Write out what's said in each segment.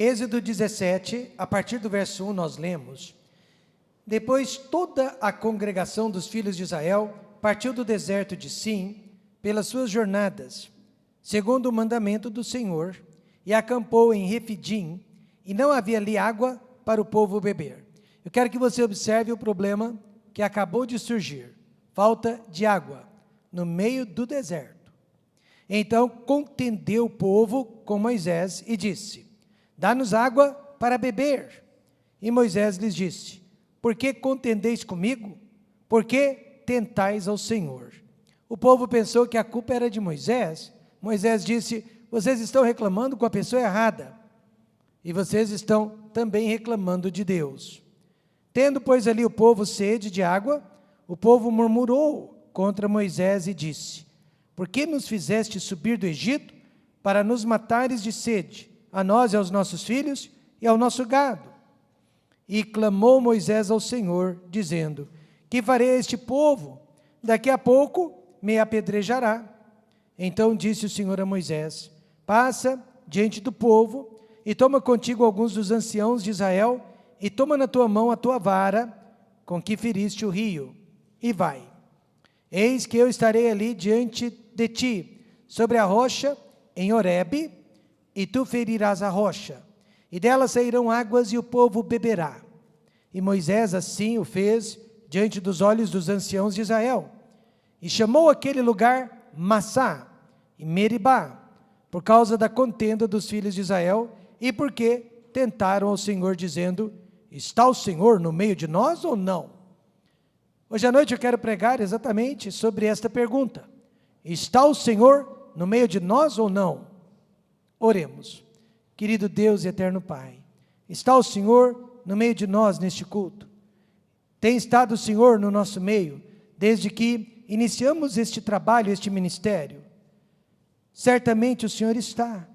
Êxodo 17, a partir do verso 1 nós lemos: Depois toda a congregação dos filhos de Israel partiu do deserto de Sim pelas suas jornadas, segundo o mandamento do Senhor, e acampou em Refidim, e não havia ali água para o povo beber. Eu quero que você observe o problema que acabou de surgir: falta de água no meio do deserto. Então contendeu o povo com Moisés e disse: Dá-nos água para beber. E Moisés lhes disse: Por que contendeis comigo? Por que tentais ao Senhor? O povo pensou que a culpa era de Moisés. Moisés disse: Vocês estão reclamando com a pessoa errada, e vocês estão também reclamando de Deus. Tendo, pois, ali o povo sede de água, o povo murmurou contra Moisés e disse: Por que nos fizeste subir do Egito para nos matares de sede, a nós e aos nossos filhos e ao nosso gado? E clamou Moisés ao Senhor, dizendo: Que farei a este povo? Daqui a pouco me apedrejará. Então disse o Senhor a Moisés: Passa diante do povo, e toma contigo alguns dos anciãos de Israel, e toma na tua mão a tua vara, com que feriste o rio, e vai. Eis que eu estarei ali diante de ti, sobre a rocha, em Horebe, e tu ferirás a rocha, e dela sairão águas, e o povo beberá. E Moisés assim o fez diante dos olhos dos anciãos de Israel, e chamou aquele lugar Massá e Meribá, por causa da contenda dos filhos de Israel, e porque tentaram ao Senhor, dizendo: Está o Senhor no meio de nós ou não? Hoje à noite eu quero pregar exatamente sobre esta pergunta: Está o Senhor no meio de nós ou não? Oremos. Querido Deus e eterno Pai, está o Senhor no meio de nós neste culto? Tem estado o Senhor no nosso meio, desde que iniciamos este trabalho, este ministério? Certamente o Senhor está,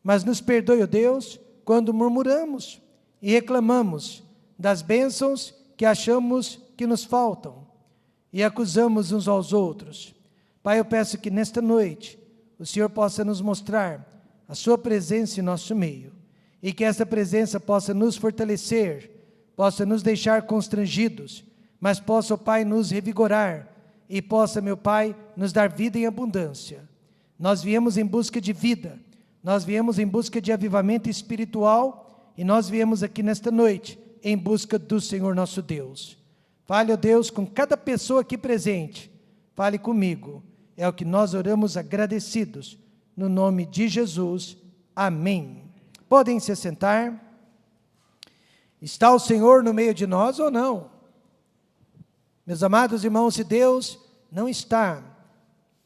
mas nos perdoe, ó Deus, quando murmuramos e reclamamos das bênçãos que achamos que nos faltam, e acusamos uns aos outros. Pai, eu peço que nesta noite o Senhor possa nos mostrar a sua presença em nosso meio, e que essa presença possa nos fortalecer, possa nos deixar constrangidos, mas possa, ó Pai, nos revigorar, e possa, meu Pai, nos dar vida em abundância. Nós viemos em busca de vida, nós viemos em busca de avivamento espiritual, e nós viemos aqui nesta noite em busca do Senhor nosso Deus. Fale, ó Deus, com cada pessoa aqui presente, fale comigo, é o que nós oramos agradecidos, no nome de Jesus, amém. Podem se assentar. Está o Senhor no meio de nós ou não? Meus amados irmãos, se Deus não está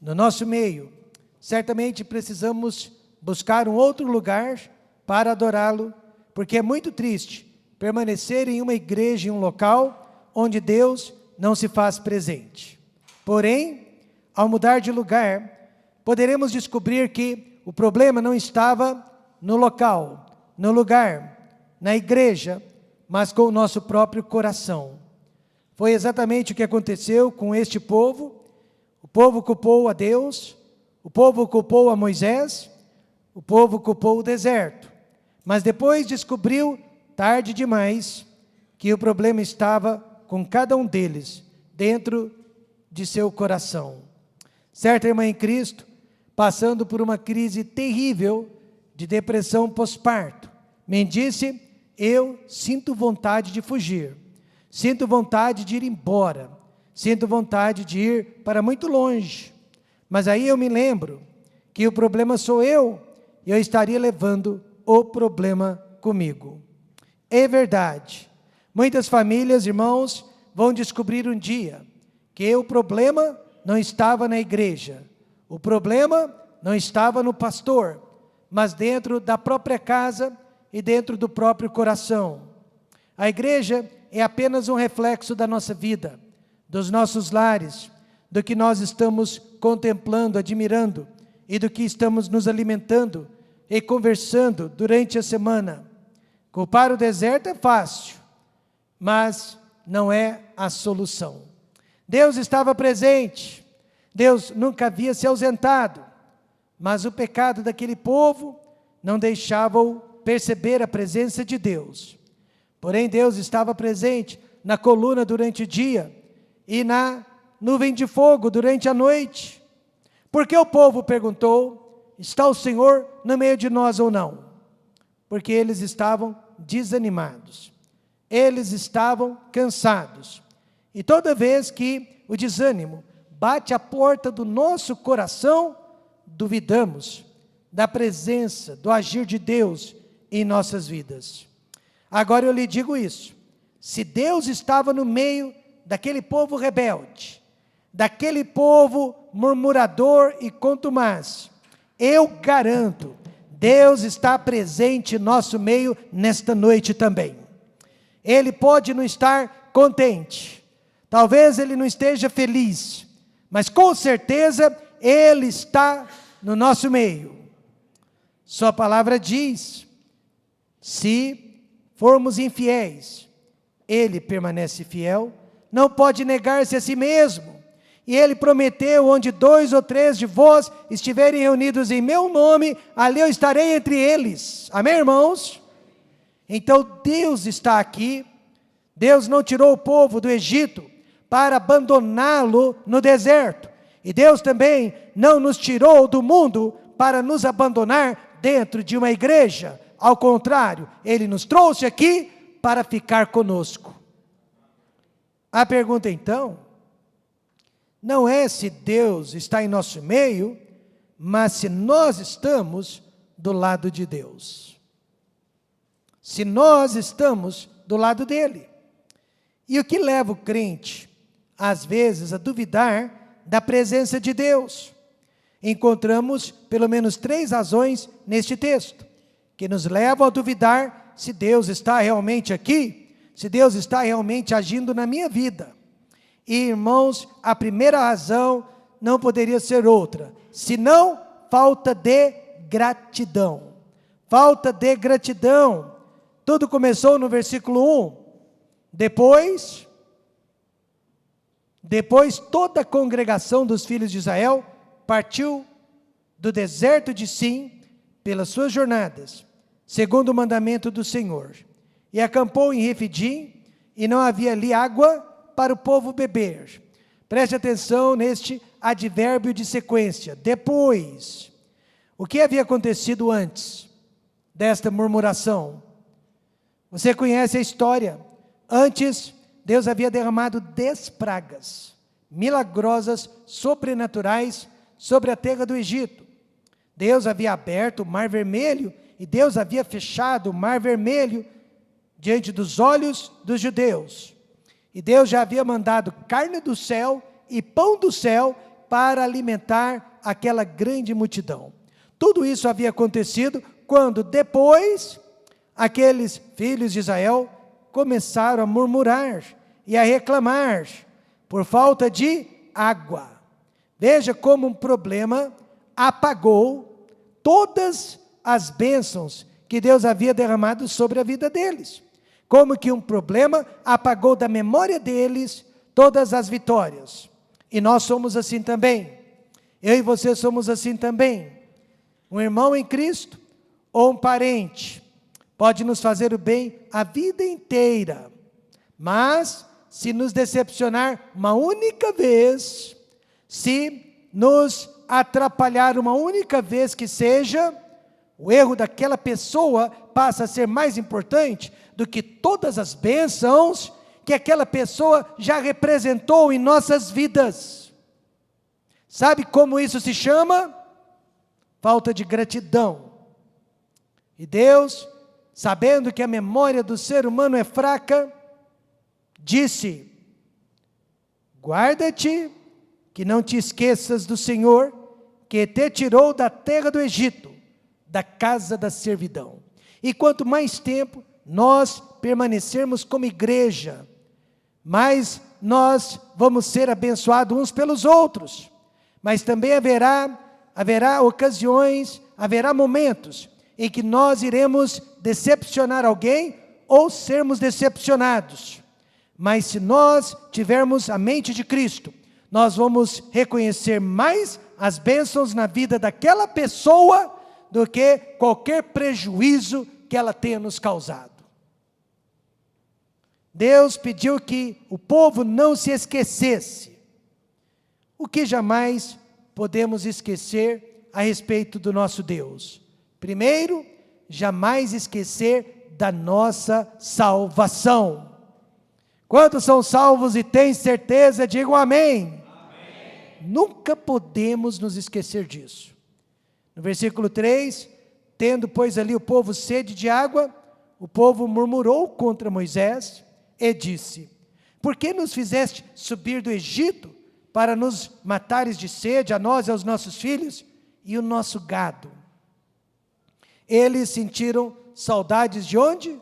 no nosso meio, certamente precisamos buscar um outro lugar para adorá-lo, porque é muito triste permanecer em uma igreja, em um local onde Deus não se faz presente. Porém, ao mudar de lugar, poderemos descobrir que o problema não estava no local, no lugar, na igreja, mas com o nosso próprio coração. Foi exatamente o que aconteceu com este povo. O povo culpou a Deus, o povo culpou a Moisés, o povo culpou o deserto, mas depois descobriu, tarde demais, que o problema estava com cada um deles, dentro de seu coração. Certa irmã em Cristo, passando por uma crise terrível de depressão pós-parto, me disse: eu sinto vontade de fugir, sinto vontade de ir embora, sinto vontade de ir para muito longe, mas aí eu me lembro que o problema sou eu, e eu estaria levando o problema comigo. É verdade, muitas famílias, irmãos, vão descobrir um dia que o problema não estava na igreja, o problema não estava no pastor, mas dentro da própria casa e dentro do próprio coração. A igreja é apenas um reflexo da nossa vida, dos nossos lares, do que nós estamos contemplando, admirando, e do que estamos nos alimentando e conversando durante a semana. Culpar o deserto é fácil, mas não é a solução. Deus estava presente, Deus nunca havia se ausentado, mas o pecado daquele povo não deixava-o perceber a presença de Deus. Porém, Deus estava presente na coluna durante o dia e na nuvem de fogo durante a noite. Porque o povo perguntou: está o Senhor no meio de nós ou não? Porque eles estavam desanimados. Eles estavam cansados. E toda vez que o desânimo bate à porta do nosso coração, duvidamos da presença, do agir de Deus em nossas vidas. Agora eu lhe digo isso: se Deus estava no meio daquele povo rebelde, daquele povo murmurador e contumaz, eu garanto, Deus está presente em nosso meio nesta noite também. Ele pode não estar contente, talvez ele não esteja feliz, mas com certeza Ele está no nosso meio. Sua palavra diz: se formos infiéis, Ele permanece fiel, não pode negar-se a si mesmo. E Ele prometeu: onde 2 ou 3 de vós estiverem reunidos em meu nome, ali eu estarei entre eles. Amém, irmãos? Então Deus está aqui. Deus não tirou o povo do Egito para abandoná-lo no deserto. E Deus também não nos tirou do mundo para nos abandonar dentro de uma igreja. Ao contrário, Ele nos trouxe aqui para ficar conosco. A pergunta então, não é se Deus está em nosso meio, mas se nós estamos do lado de Deus. Se nós estamos do lado dEle. E o que leva o crente, às vezes, a duvidar da presença de Deus? Encontramos pelo menos 3 razões neste texto, que nos levam a duvidar se Deus está realmente aqui, se Deus está realmente agindo na minha vida. E, irmãos, a primeira razão não poderia ser outra, senão falta de gratidão. Falta de gratidão. Tudo começou no versículo 1. Depois toda a congregação dos filhos de Israel partiu do deserto de Sim pelas suas jornadas, segundo o mandamento do Senhor, e acampou em Refidim, e não havia ali água para o povo beber. Preste atenção neste advérbio de sequência. Depois. O que havia acontecido antes desta murmuração? Você conhece a história. Antes, Deus havia derramado 10 pragas milagrosas, sobrenaturais, sobre a terra do Egito. Deus havia aberto o Mar Vermelho, e Deus havia fechado o Mar Vermelho diante dos olhos dos judeus. E Deus já havia mandado carne do céu e pão do céu para alimentar aquela grande multidão. Tudo isso havia acontecido quando depois aqueles filhos de Israel começaram a murmurar e a reclamar por falta de água. Veja como um problema apagou todas as bênçãos que Deus havia derramado sobre a vida deles. Como que um problema apagou da memória deles todas as vitórias. E nós somos assim também. Eu e você somos assim também. Um irmão em Cristo ou um parente pode nos fazer o bem a vida inteira, mas se nos decepcionar uma única vez, se nos atrapalhar uma única vez que seja, o erro daquela pessoa passa a ser mais importante do que todas as bênçãos que aquela pessoa já representou em nossas vidas. Sabe como isso se chama? Falta de gratidão. E Deus, sabendo que a memória do ser humano é fraca, disse: guarda-te, que não te esqueças do Senhor, que te tirou da terra do Egito, da casa da servidão. E quanto mais tempo nós permanecermos como igreja, mais nós vamos ser abençoados uns pelos outros. Mas também haverá ocasiões, haverá momentos em que nós iremos decepcionar alguém ou sermos decepcionados. Mas se nós tivermos a mente de Cristo, nós vamos reconhecer mais as bênçãos na vida daquela pessoa do que qualquer prejuízo que ela tenha nos causado. Deus pediu que o povo não se esquecesse. O que jamais podemos esquecer a respeito do nosso Deus? Primeiro, jamais esquecer da nossa salvação. Quantos são salvos e têm certeza, digam amém. Amém. Nunca podemos nos esquecer disso. No versículo 3, tendo pois ali o povo sede de água, o povo murmurou contra Moisés e disse: por que nos fizeste subir do Egito para nos matares de sede, a nós e aos nossos filhos e o nosso gado? Eles sentiram saudades de onde?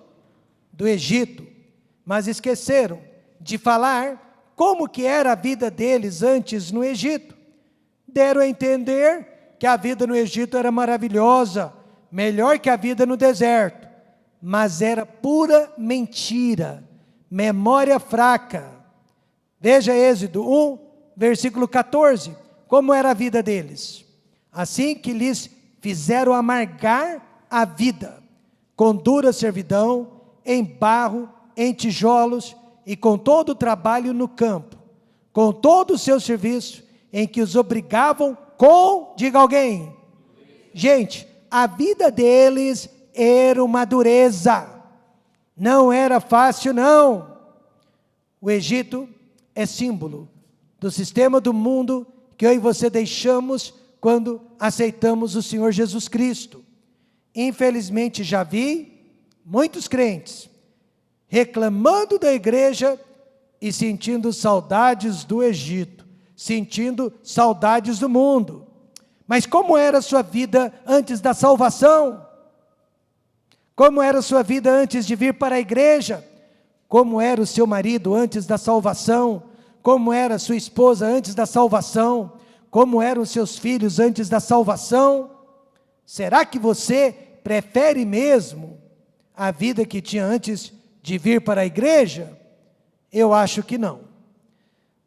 Do Egito, mas esqueceram de falar como que era a vida deles antes no Egito. Deram a entender que a vida no Egito era maravilhosa, melhor que a vida no deserto, mas era pura mentira, memória fraca. Veja Êxodo 1, versículo 14, como era a vida deles. Assim que lhes fizeram amargar a vida, com dura servidão, em barro, em tijolos, e com todo o trabalho no campo, com todo o seu serviço, em que os obrigavam com, diga alguém, gente, a vida deles era uma dureza, não era fácil não. O Egito é símbolo do sistema do mundo que eu e você deixamos quando aceitamos o Senhor Jesus Cristo. Infelizmente já vi muitos crentes reclamando da igreja e sentindo saudades do Egito, sentindo saudades do mundo. Mas como era a sua vida antes da salvação? Como era a sua vida antes de vir para a igreja? Como era o seu marido antes da salvação? Como era a sua esposa antes da salvação? Como eram os seus filhos antes da salvação? Será que você prefere mesmo a vida que tinha antes de vir para a igreja? Eu acho que não.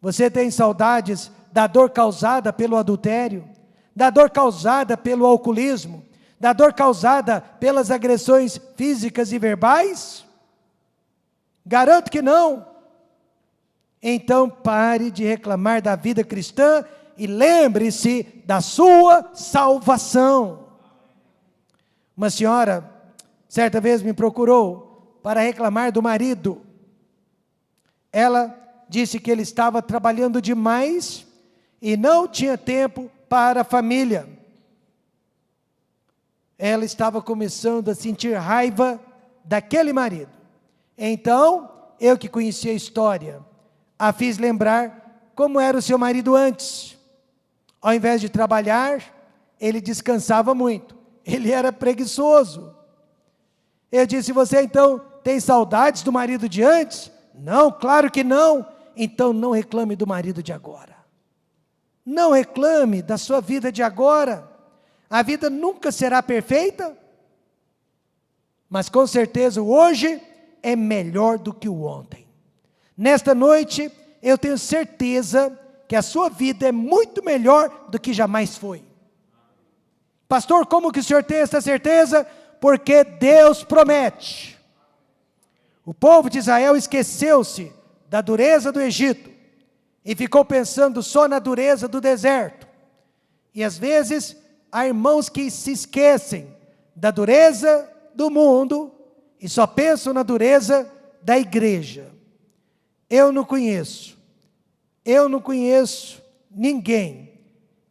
Você tem saudades da dor causada pelo adultério, da dor causada pelo alcoolismo, da dor causada pelas agressões físicas e verbais? Garanto que não. Então pare de reclamar da vida cristã e lembre-se da sua salvação. Uma senhora, certa vez me procurou para reclamar do marido. Ela disse que ele estava trabalhando demais e não tinha tempo para a família. Ela estava começando a sentir raiva daquele marido. Então, eu que conhecia a história, a fiz lembrar como era o seu marido antes. Ao invés de trabalhar, ele descansava muito. Ele era preguiçoso. Eu disse: você então tem saudades do marido de antes? Não, claro que não. Então não reclame do marido de agora. Não reclame da sua vida de agora. A vida nunca será perfeita, mas com certeza o hoje é melhor do que o ontem. Nesta noite, eu tenho certeza que a sua vida é muito melhor do que jamais foi. Pastor, como que o senhor tem essa certeza? Porque Deus promete. O povo de Israel esqueceu-se da dureza do Egito e ficou pensando só na dureza do deserto. E às vezes há irmãos que se esquecem da dureza do mundo e só pensam na dureza da igreja. Eu não conheço ninguém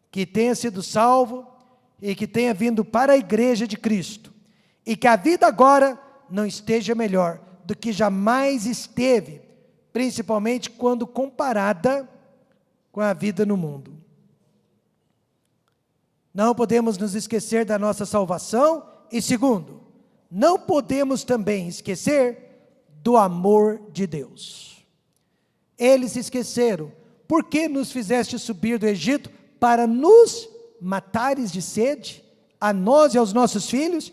que tenha sido salvo e que tenha vindo para a igreja de Cristo e que a vida agora não esteja melhor do que jamais esteve, principalmente quando comparada com a vida no mundo. Não podemos nos esquecer da nossa salvação e segundo, não podemos também esquecer do amor de Deus. Eles se esqueceram. Por que nos fizeste subir do Egito para nos matares de sede, a nós e aos nossos filhos?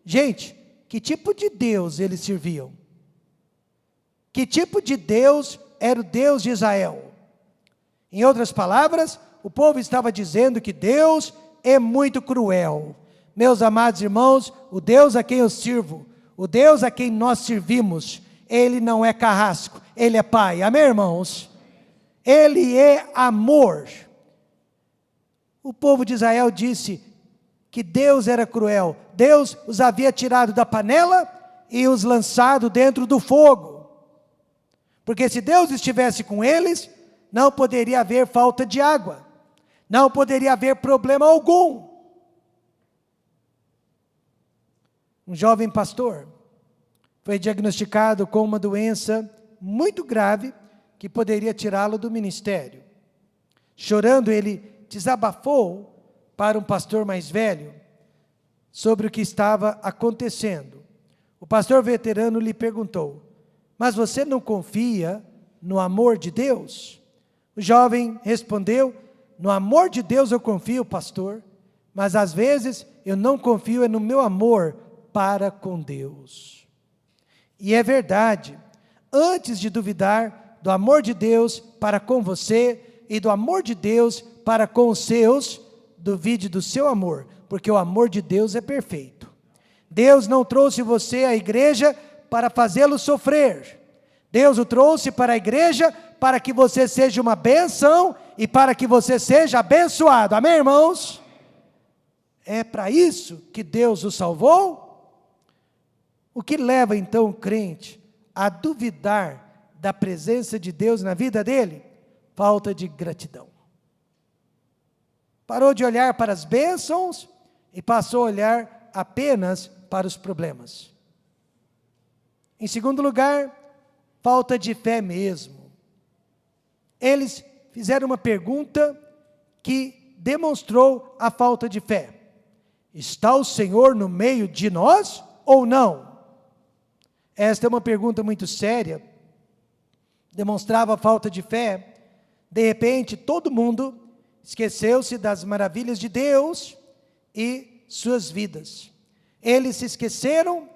Gente, que tipo de Deus eles serviam? Que tipo de Deus era o Deus de Israel? Em outras palavras, o povo estava dizendo que Deus é muito cruel. Meus amados irmãos, o Deus a quem eu sirvo, o Deus a quem nós servimos, Ele não é carrasco, Ele é Pai. Amém, irmãos? Ele é amor. O povo de Israel disse que Deus era cruel. Deus os havia tirado da panela e os lançado dentro do fogo. Porque se Deus estivesse com eles, não poderia haver falta de água. Não poderia haver problema algum. Um jovem pastor foi diagnosticado com uma doença muito grave que poderia tirá-lo do ministério. Chorando, ele desabafou para um pastor mais velho sobre o que estava acontecendo. O pastor veterano lhe perguntou: mas você não confia no amor de Deus? O jovem respondeu: no amor de Deus eu confio, pastor, mas às vezes eu não confio no meu amor para com Deus. E é verdade, antes de duvidar do amor de Deus para com você e do amor de Deus para com os seus, duvide do seu amor, porque o amor de Deus é perfeito. Deus não trouxe você à igreja para fazê-lo sofrer. Deus o trouxe para a igreja para que você seja uma bênção e para que você seja abençoado. Amém, irmãos? É para isso que Deus o salvou? O que leva então o crente a duvidar da presença de Deus na vida dele? Falta de gratidão. Parou de olhar para as bênçãos e passou a olhar apenas para os problemas. Em segundo lugar, falta de fé mesmo. Eles fizeram uma pergunta que demonstrou a falta de fé. Está o Senhor no meio de nós ou não? Esta é uma pergunta muito séria, demonstrava a falta de fé. De repente, todo mundo esqueceu-se das maravilhas de Deus e suas vidas. Eles se esqueceram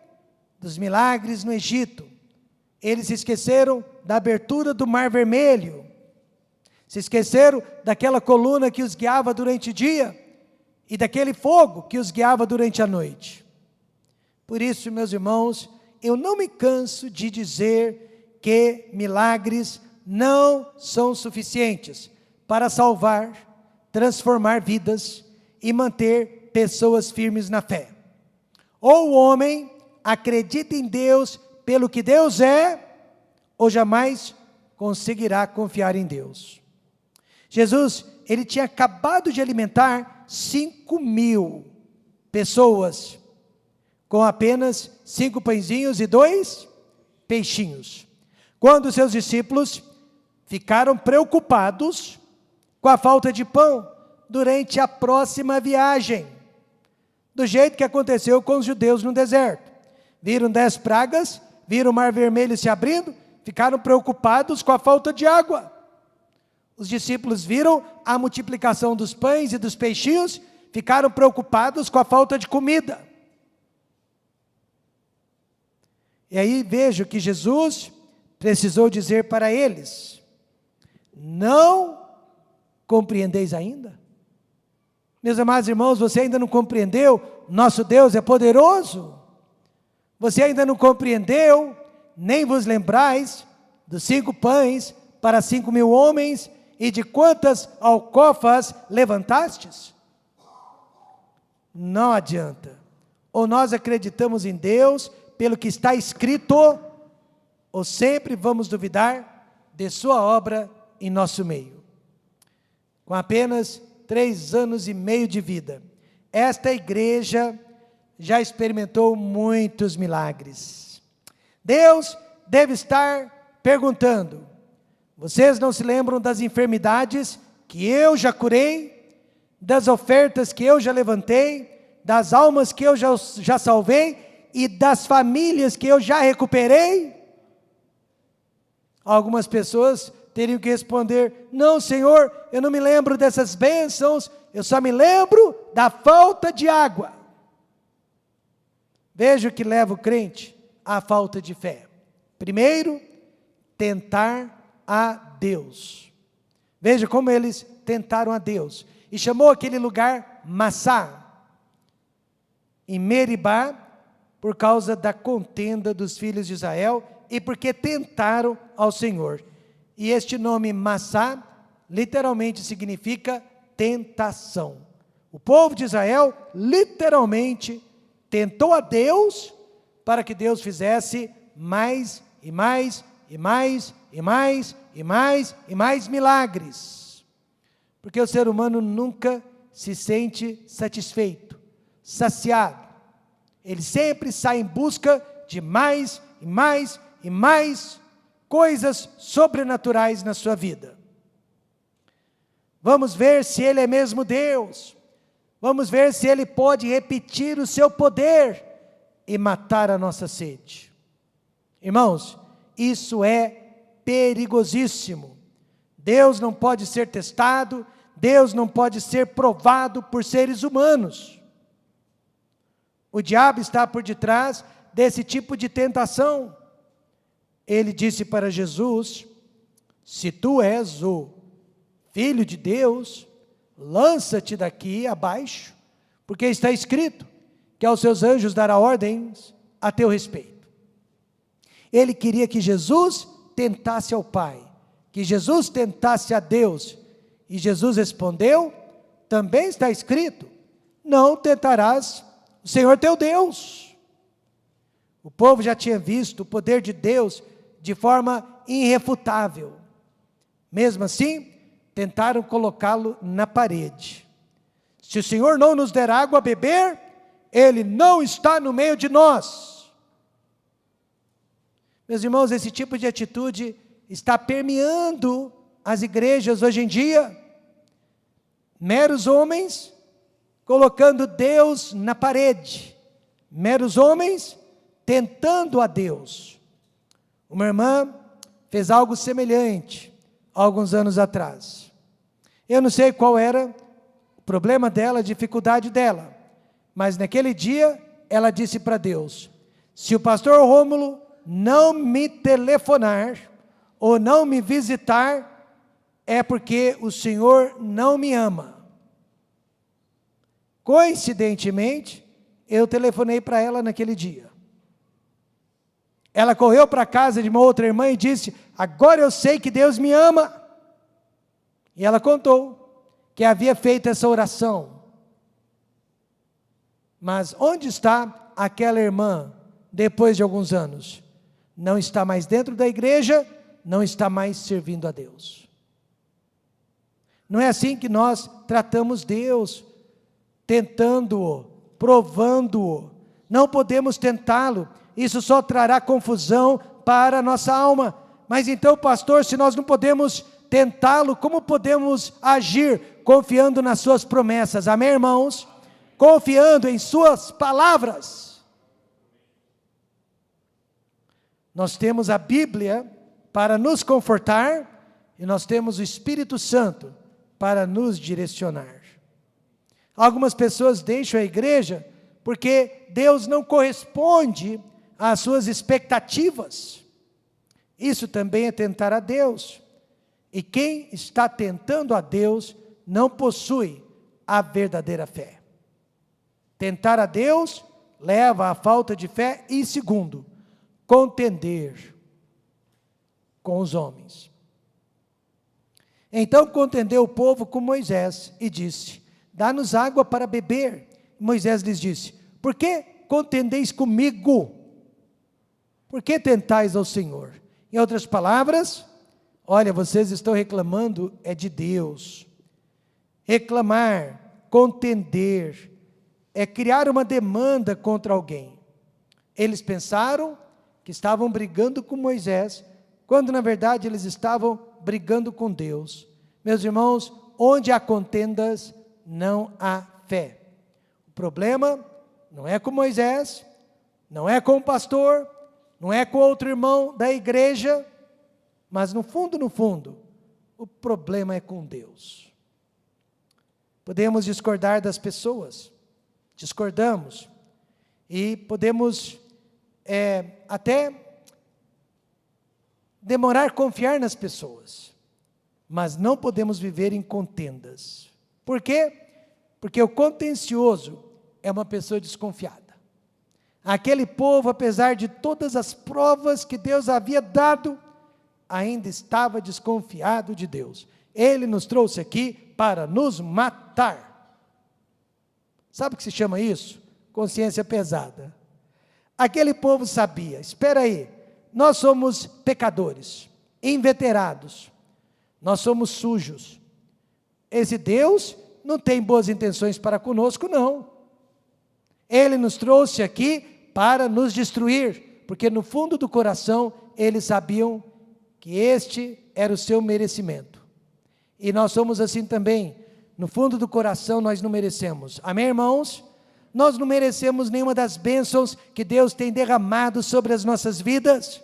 dos milagres no Egito. Eles se esqueceram da abertura do Mar Vermelho. Se esqueceram daquela coluna que os guiava durante o dia e daquele fogo que os guiava durante a noite. Por isso, meus irmãos, eu não me canso de dizer que milagres não são suficientes para salvar, transformar vidas e manter pessoas firmes na fé. Ou o homem acredita em Deus pelo que Deus é, ou jamais conseguirá confiar em Deus. Jesus, ele tinha acabado de alimentar 5.000 pessoas, com apenas 5 pãezinhos e 2 peixinhos. Quando seus discípulos ficaram preocupados com a falta de pão durante a próxima viagem, do jeito que aconteceu com os judeus no deserto. Viram 10 pragas, viram o Mar Vermelho se abrindo, ficaram preocupados com a falta de água. Os discípulos viram a multiplicação dos pães e dos peixinhos, ficaram preocupados com a falta de comida. E aí vejo que Jesus precisou dizer para eles: não compreendeis ainda? Meus amados irmãos, você ainda não compreendeu? Nosso Deus é poderoso. Você ainda não compreendeu, nem vos lembrais dos 5 pães para 5.000 homens e de quantas alcofas levantastes? Não adianta. Ou nós acreditamos em Deus pelo que está escrito, ou sempre vamos duvidar de sua obra em nosso meio. Com apenas 3 anos e meio de vida, esta igreja já experimentou muitos milagres. Deus deve estar perguntando: vocês não se lembram das enfermidades que eu já curei, das ofertas que eu já levantei, das almas que eu já salvei e das famílias que eu já recuperei? Algumas pessoas teriam que responder: não, Senhor, eu não me lembro dessas bênçãos, eu só me lembro da falta de água. Veja o que leva o crente à falta de fé. Primeiro, tentar a Deus. Veja como eles tentaram a Deus. E chamou aquele lugar Massá. Em Meribá, por causa da contenda dos filhos de Israel e porque tentaram ao Senhor. E este nome Massá literalmente significa tentação. O povo de Israel literalmente tentou a Deus para que Deus fizesse mais e mais e mais e mais e mais e mais milagres. Porque o ser humano nunca se sente satisfeito, saciado. Ele sempre sai em busca de mais e mais e mais coisas sobrenaturais na sua vida. Vamos ver se Ele é mesmo Deus. Vamos ver se Ele pode repetir o seu poder e matar a nossa sede. Irmãos, isso é perigosíssimo. Deus não pode ser testado, Deus não pode ser provado por seres humanos. O diabo está por detrás desse tipo de tentação. Ele disse para Jesus: se tu és o Filho de Deus, lança-te daqui abaixo, porque está escrito que aos seus anjos dará ordens a teu respeito. Ele queria que Jesus tentasse ao Pai, que Jesus tentasse a Deus, e Jesus respondeu: também está escrito, não tentarás o Senhor teu Deus. O povo já tinha visto o poder de Deus de forma irrefutável. Mesmo assim, tentaram colocá-lo na parede. Se o Senhor não nos der água a beber, Ele não está no meio de nós. Meus irmãos, esse tipo de atitude está permeando as igrejas hoje em dia. Meros homens colocando Deus na parede. Meros homens tentando a Deus. Uma irmã fez algo semelhante há alguns anos atrás. Eu não sei qual era o problema dela, a dificuldade dela, mas naquele dia ela disse para Deus: se o pastor Rômulo não me telefonar ou não me visitar, é porque o Senhor não me ama. Coincidentemente, eu telefonei para ela naquele dia. Ela correu para a casa de uma outra irmã e disse: agora eu sei que Deus me ama. E ela contou que havia feito essa oração. Mas onde está aquela irmã depois de alguns anos? Não está mais dentro da igreja, não está mais servindo a Deus. Não é assim que nós tratamos Deus, tentando-o, provando-o. Não podemos tentá-lo, isso só trará confusão para a nossa alma. Mas então, pastor, se nós não podemos tentá-lo, como podemos agir? Confiando nas suas promessas, amém, irmãos? Confiando em suas palavras. Nós temos a Bíblia para nos confortar, e nós temos o Espírito Santo para nos direcionar. Algumas pessoas deixam a igreja porque Deus não corresponde às suas expectativas. Isso também é tentar a Deus. E quem está tentando a Deus não possui a verdadeira fé. Tentar a Deus leva à falta de fé e, segundo, contender com os homens. Então contendeu o povo com Moisés e disse: dá-nos água para beber. Moisés lhes disse: por que contendeis comigo? Por que tentais ao Senhor? Em outras palavras, olha, vocês estão reclamando é de Deus. Reclamar, contender, é criar uma demanda contra alguém. Eles pensaram que estavam brigando com Moisés, quando na verdade eles estavam brigando com Deus. Meus irmãos, onde há contendas, não há fé. O problema não é com Moisés, não é com o pastor, não é com outro irmão da igreja, mas no fundo, o problema é com Deus. Podemos discordar das pessoas, discordamos, e podemos até demorar a confiar nas pessoas, mas não podemos viver em contendas. Por quê? Porque o contencioso é uma pessoa desconfiada. Aquele povo, apesar de todas as provas que Deus havia dado, ainda estava desconfiado de Deus. Ele nos trouxe aqui para nos matar. Sabe o que se chama isso? Consciência pesada. Aquele povo sabia, espera aí, nós somos pecadores, inveterados, nós somos sujos. Esse Deus não tem boas intenções para conosco, não. Ele nos trouxe aqui para nos destruir, porque no fundo do coração eles sabiam que este era o seu merecimento. E nós somos assim também, no fundo do coração nós não merecemos. Amém, irmãos? Nós não merecemos nenhuma das bênçãos que Deus tem derramado sobre as nossas vidas.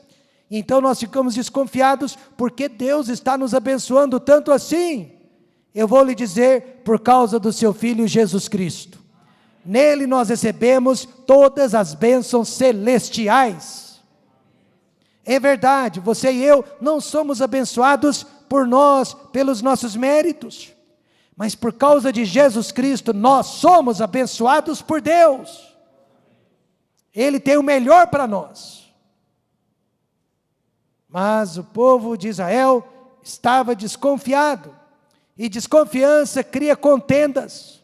Então nós ficamos desconfiados, porque Deus está nos abençoando tanto assim. Eu vou lhe dizer, por causa do seu Filho Jesus Cristo. Nele nós recebemos todas as bênçãos celestiais. É verdade, você e eu não somos abençoados por nós, pelos nossos méritos, mas por causa de Jesus Cristo, nós somos abençoados por Deus. Ele tem o melhor para nós. Mas o povo de Israel estava desconfiado, e desconfiança cria contendas.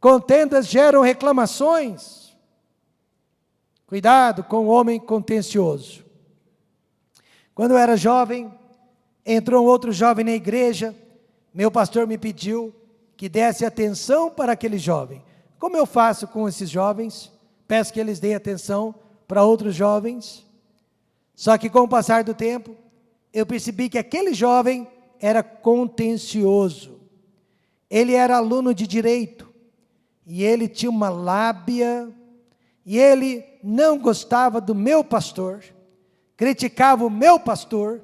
Contendas geram reclamações. Cuidado com o homem contencioso. Quando eu era jovem, entrou um outro jovem na igreja, meu pastor me pediu que desse atenção para aquele jovem. Como eu faço com esses jovens? Peço que eles deem atenção para outros jovens. Só que com o passar do tempo, eu percebi que aquele jovem era contencioso. Ele era aluno de direito, e ele tinha uma lábia, e ele não gostava do meu pastor, criticava o meu pastor,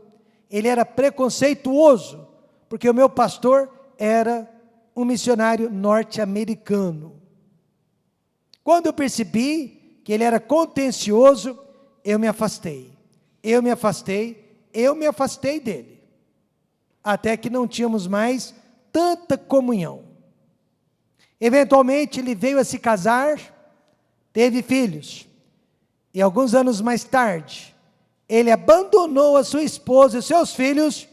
ele era preconceituoso, porque o meu pastor era um missionário norte-americano. Quando eu percebi que ele era contencioso, eu me afastei dele, até que não tínhamos mais tanta comunhão. Eventualmente ele veio a se casar, teve filhos, e alguns anos mais tarde, ele abandonou a sua esposa e seus filhos,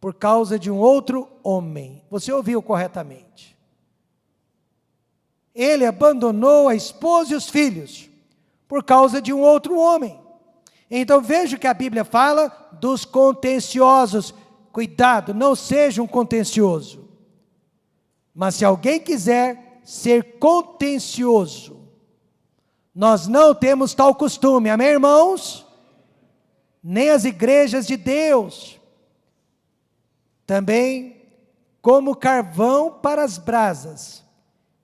por causa de um outro homem. Você ouviu corretamente. Ele abandonou a esposa e os filhos, por causa de um outro homem. Então veja que a Bíblia fala dos contenciosos. Cuidado, não seja um contencioso. Mas se alguém quiser ser contencioso, nós não temos tal costume, amém, irmãos? Nem as igrejas de Deus. Também, como carvão para as brasas,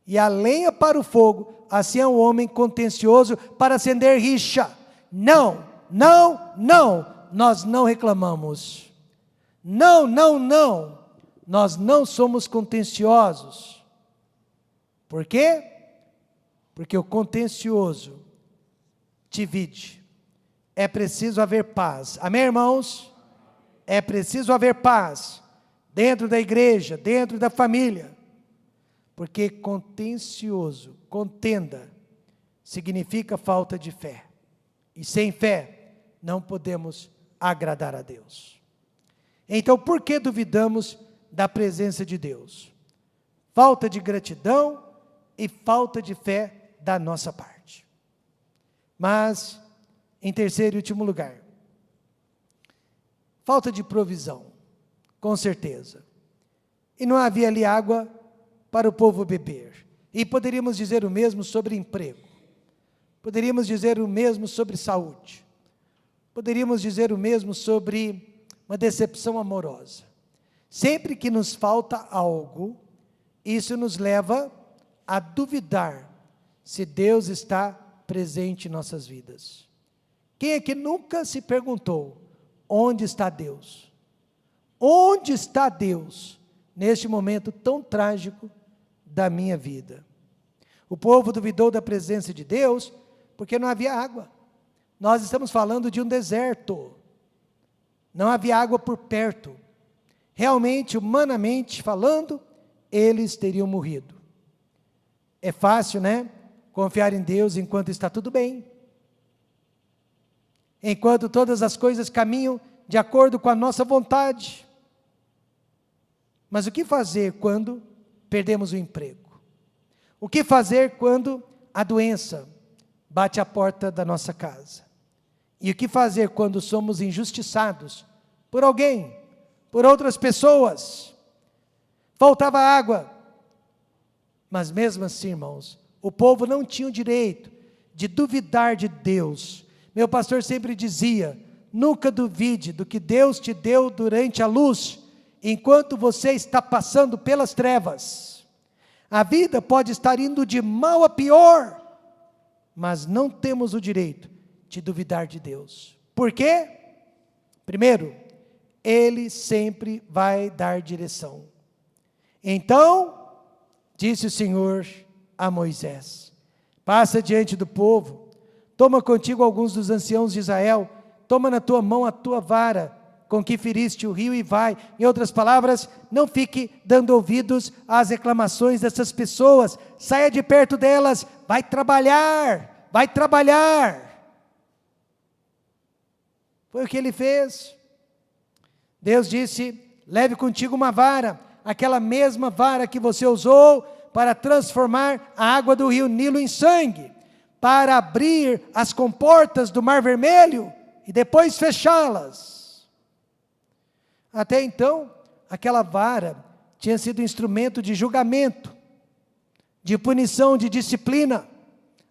e a lenha para o fogo, assim é o homem contencioso para acender rixa. Não, nós não reclamamos. Não, nós não somos contenciosos. Por quê? Porque o contencioso divide. É preciso haver paz. Amém, irmãos? É preciso haver paz dentro da igreja, dentro da família. Porque contencioso, contenda, significa falta de fé. E sem fé, não podemos agradar a Deus. Então, por que duvidamos da presença de Deus? Falta de gratidão e falta de fé da nossa parte. Mas, em terceiro e último lugar, falta de provisão, com certeza. E não havia ali água para o povo beber. E poderíamos dizer o mesmo sobre emprego. Poderíamos dizer o mesmo sobre saúde. Poderíamos dizer o mesmo sobre uma decepção amorosa. Sempre que nos falta algo, isso nos leva a duvidar se Deus está presente em nossas vidas. Quem é que nunca se perguntou, onde está Deus? Onde está Deus neste momento tão trágico da minha vida? O povo duvidou da presença de Deus porque não havia água. Nós estamos falando de um deserto. Não havia água por perto. Realmente, humanamente falando, eles teriam morrido. É fácil, né? confiar em Deus enquanto está tudo bem, enquanto todas as coisas caminham de acordo com a nossa vontade. Mas o que fazer quando perdemos o emprego? O que fazer quando a doença bate à porta da nossa casa? E o que fazer quando somos injustiçados por alguém, por outras pessoas? Faltava água, mas mesmo assim, irmãos, o povo não tinha o direito de duvidar de Deus. Meu pastor sempre dizia: nunca duvide do que Deus te deu durante a luz, enquanto você está passando pelas trevas. A vida pode estar indo de mal a pior, mas não temos o direito de duvidar de Deus. Por quê? Primeiro, Ele sempre vai dar direção. Então, disse o Senhor a Moisés: passa diante do povo, toma contigo alguns dos anciãos de Israel, toma na tua mão a tua vara, com que feriste o rio, e vai. Em outras palavras, não fique dando ouvidos às reclamações dessas pessoas, saia de perto delas, vai trabalhar, vai trabalhar. Foi o que ele fez. Deus disse: leve contigo uma vara, aquela mesma vara que você usou para transformar a água do rio Nilo em sangue, para abrir as comportas do Mar Vermelho e depois fechá-las. Até então, aquela vara tinha sido instrumento de julgamento, de punição, de disciplina.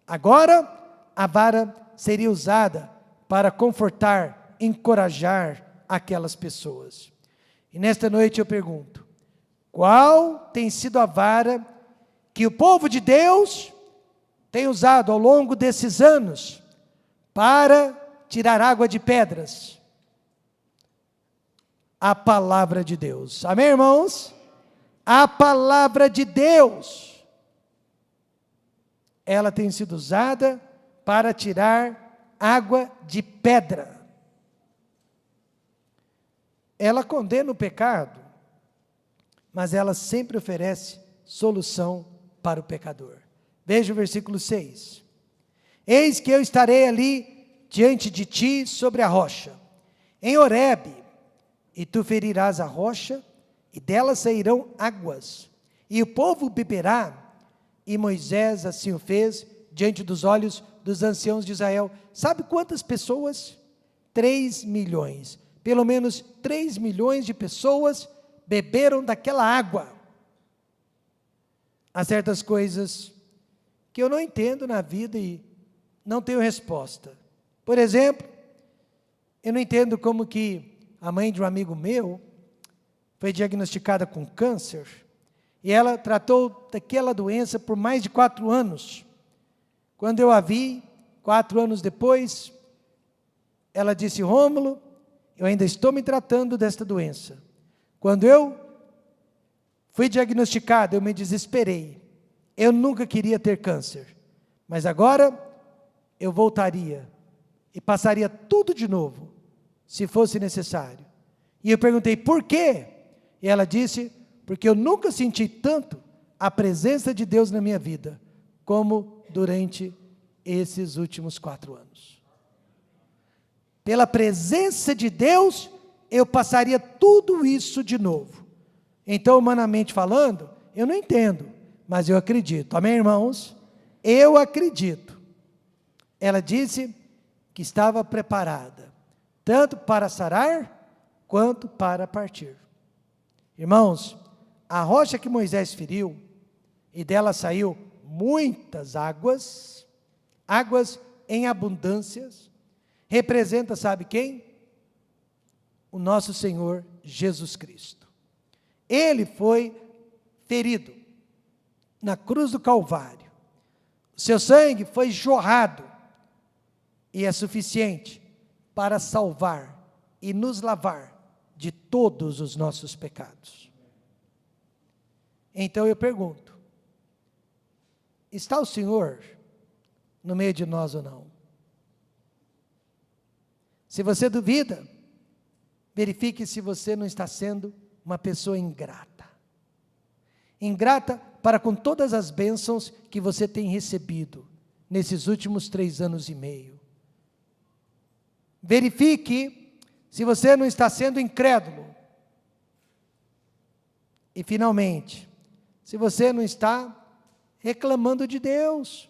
Agora, a vara seria usada para confortar, encorajar aquelas pessoas. E nesta noite eu pergunto: qual tem sido a vara que o povo de Deus tem usado ao longo desses anos para tirar água de pedras? A palavra de Deus. Amém, irmãos? A palavra de Deus. Ela tem sido usada para tirar água de pedra. Ela condena o pecado, mas ela sempre oferece solução para o pecador. Veja o versículo 6. Eis que eu estarei ali diante de ti sobre a rocha, em Horebe, e tu ferirás a rocha, e dela sairão águas, e o povo beberá. E Moisés assim o fez, diante dos olhos dos anciãos de Israel. Sabe quantas pessoas? 3 milhões. Pelo menos 3 milhões de pessoas beberam daquela água. Há certas coisas que eu não entendo na vida e não tenho resposta. Por exemplo, eu não entendo como que a mãe de um amigo meu foi diagnosticada com câncer, e ela tratou daquela doença por mais de 4 anos. Quando eu a vi, 4 anos depois, ela disse: Rômulo, eu ainda estou me tratando desta doença. Quando eu fui diagnosticado, eu me desesperei. Eu nunca queria ter câncer, mas agora eu voltaria e passaria tudo de novo, se fosse necessário. E eu perguntei: por quê? E ela disse: porque eu nunca senti tanto a presença de Deus na minha vida, como durante esses últimos 4 anos. Pela presença de Deus, eu passaria tudo isso de novo. Então, humanamente falando, eu não entendo, mas eu acredito. Amém, irmãos? Eu acredito. Ela disse que estava preparada, tanto para sarar, quanto para partir. Irmãos, a rocha que Moisés feriu, e dela saiu muitas águas, águas em abundâncias, representa, sabe quem? O nosso Senhor Jesus Cristo. Ele foi ferido na cruz do Calvário. O seu sangue foi jorrado, e é suficiente para salvar e nos lavar de todos os nossos pecados. Então eu pergunto: está o Senhor no meio de nós ou não? Se você duvida, verifique se você não está sendo uma pessoa ingrata. Ingrata para com todas as bênçãos que você tem recebido. nesses últimos 3 anos e meio. Verifique se você não está sendo incrédulo. E, finalmente, se você não está reclamando de Deus,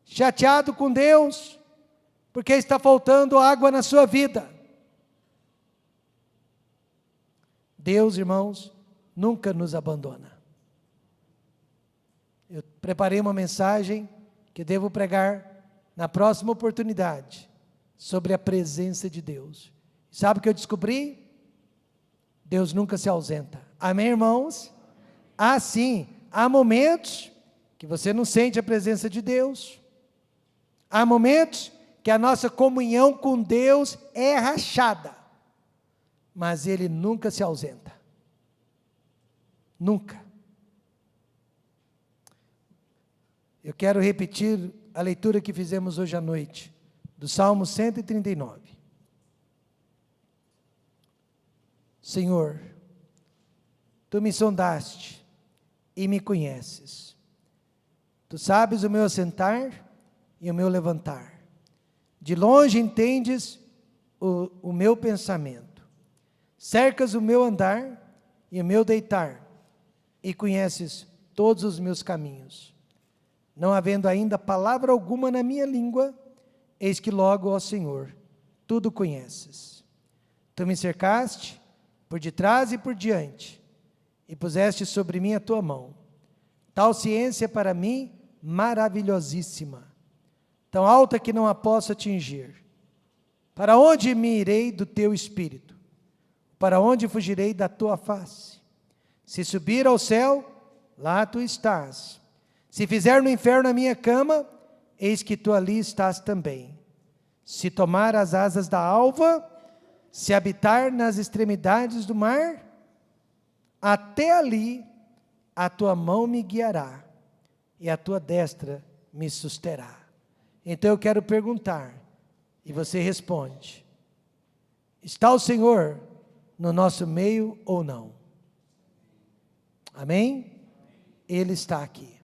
chateado com Deus, porque está faltando água na sua vida. Deus, irmãos, nunca nos abandona. Eu preparei uma mensagem que devo pregar na próxima oportunidade, sobre a presença de Deus. Sabe o que eu descobri? Deus nunca se ausenta. Amém, irmãos? Sim, há momentos que você não sente a presença de Deus. Há momentos que a nossa comunhão com Deus é rachada. Mas Ele nunca se ausenta. Nunca. Eu quero repetir a leitura que fizemos hoje à noite, do Salmo 139. Senhor, Tu me sondaste e me conheces. Tu sabes o meu assentar e o meu levantar. De longe entendes o meu pensamento. Cercas o meu andar e o meu deitar, e conheces todos os meus caminhos. Não havendo ainda palavra alguma na minha língua, eis que logo, ó Senhor, tudo conheces. Tu me cercaste por detrás e por diante, e puseste sobre mim a tua mão. Tal ciência para mim maravilhosíssima, tão alta que não a posso atingir. Para onde me irei do teu espírito? Para onde fugirei da tua face? Se subir ao céu, lá tu estás. Se fizer no inferno a minha cama, eis que tu ali estás também. Se tomar as asas da alva, se habitar nas extremidades do mar, até ali a tua mão me guiará e a tua destra me susterá. Então eu quero perguntar, e você responde: está o Senhor no nosso meio ou não? Amém? Ele está aqui.